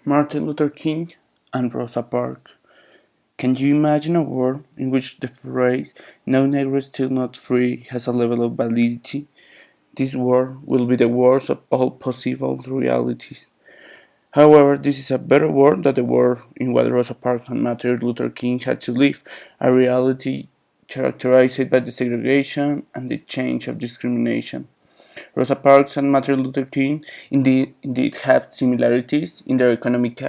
Martin Luther King and Rosa Parks. Can you imagine a world in which the phrase "no Negro is still not free" has a level of validity? This world will be the worst of all possible realities. However, this is a better world than the world in which Rosa Parks and Martin Luther King had to live, a reality characterized by the segregation and the change of discrimination. Rosa Parks and Martin Luther King indeed have similarities in their economic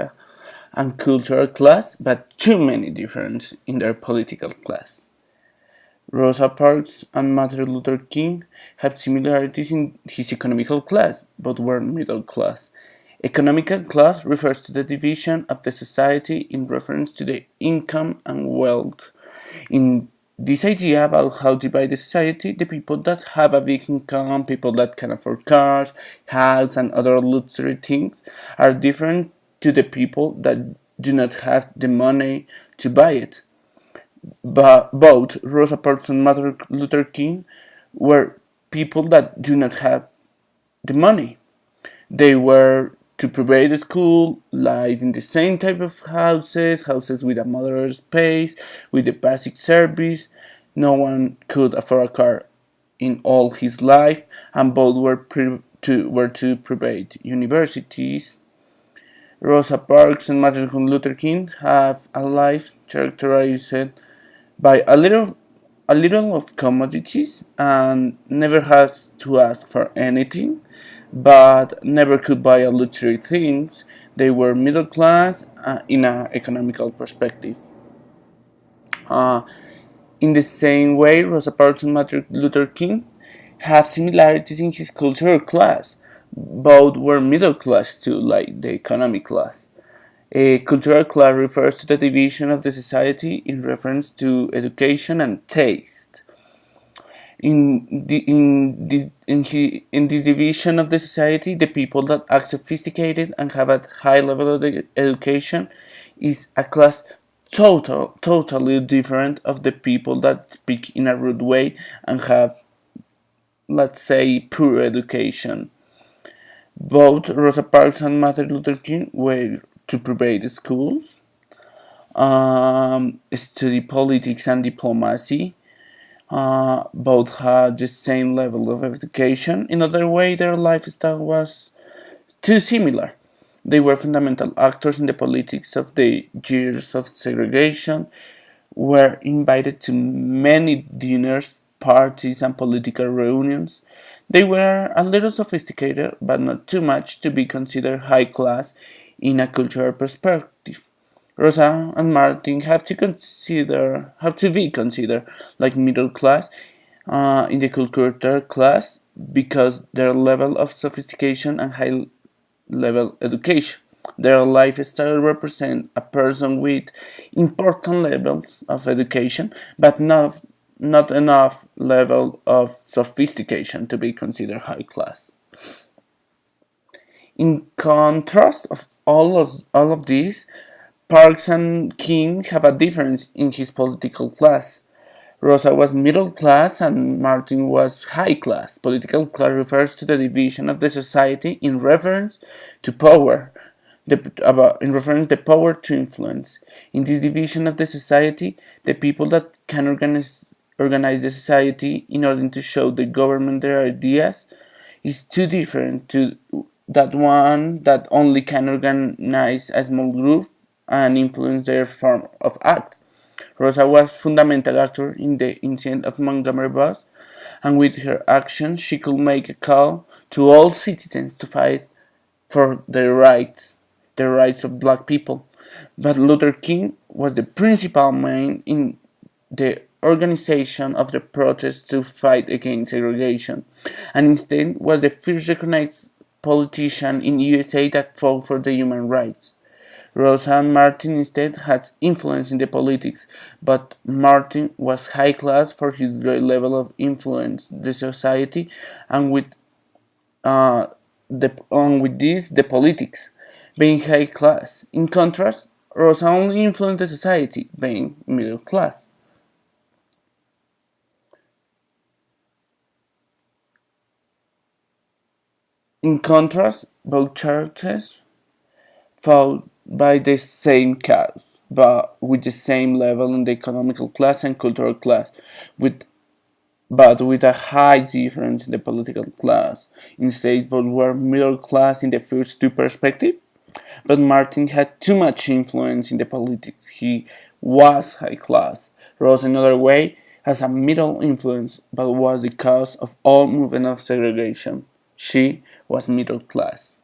and cultural class, but too many differences in their political class. Rosa Parks and Martin Luther King had similarities in his economical class, both were middle class. Economical class refers to the division of the society in reference to the income and wealth. In this idea about how to divide the society, the people that have a big income, people that can afford cars, house, and other luxury things, are different to the people that do not have the money to buy it. But both Rosa Parks and Martin Luther King were people that do not have the money. They were to private school, live in the same type of houses, houses with a moderate space, with the basic service. No one could afford a car in all his life, and both were to private universities. Rosa Parks and Martin Luther King have a life characterized by a little of commodities and never had to ask for anything, but never could buy a luxury things. They were middle class in an economical perspective. Uh, in the same way, Rosa Parks and Martin Luther King have similarities in his cultural class. Both were middle class too, like the economic class. A cultural class refers to the division of the society in reference to education and taste. In this division of the society, the people that are sophisticated and have a high level of education is a class totally different of the people that speak in a rude way and have, let's say, poor education. Both Rosa Parks and Martin Luther King were to private schools, study politics and diplomacy. Both had the same level of education. In other way, their lifestyle was too similar. They were fundamental actors in the politics of the years of segregation, were invited to many dinners, parties, and political reunions. They were a little sophisticated, but not too much to be considered high class in a cultural perspective. Rosa and Martin have to be considered like middle class in the cultural class because their level of sophistication and high level education. Their lifestyle represent a person with important levels of education, but not enough level of sophistication to be considered high class. In contrast of all of these, Parks and King have a difference in his political class. Rosa was middle class and Martin was high class. Political class refers to the division of the society in reference to power, in reference the power to influence. In this division of the society, the people that can organize the society in order to show the government their ideas is too different to that one that only can organize a small group and influence their form of act. Rosa was fundamental actor in the incident of Montgomery Bus, and with her action she could make a call to all citizens to fight for the rights of black people. But Luther King was the principal man in the organization of the protests to fight against segregation, and instead was the first recognized politician in USA that fought for the human rights. Rosaandmartin instead had influence in the politics, but Martin was high class for his great level of influence the society, and uh, with this the politics, being high class. In contrast, Rosa only influenced the society, being middle class. In contrast, both characters fought by the same cause, but with the same level in the economical class and cultural class, with but with a high difference in the political class. Instead, both were middle class in the first two perspectives, but Martin had too much influence in the politics. He was high class. Rose, in another way, has a middle influence, but was the cause of all movement of segregation. She was middle class.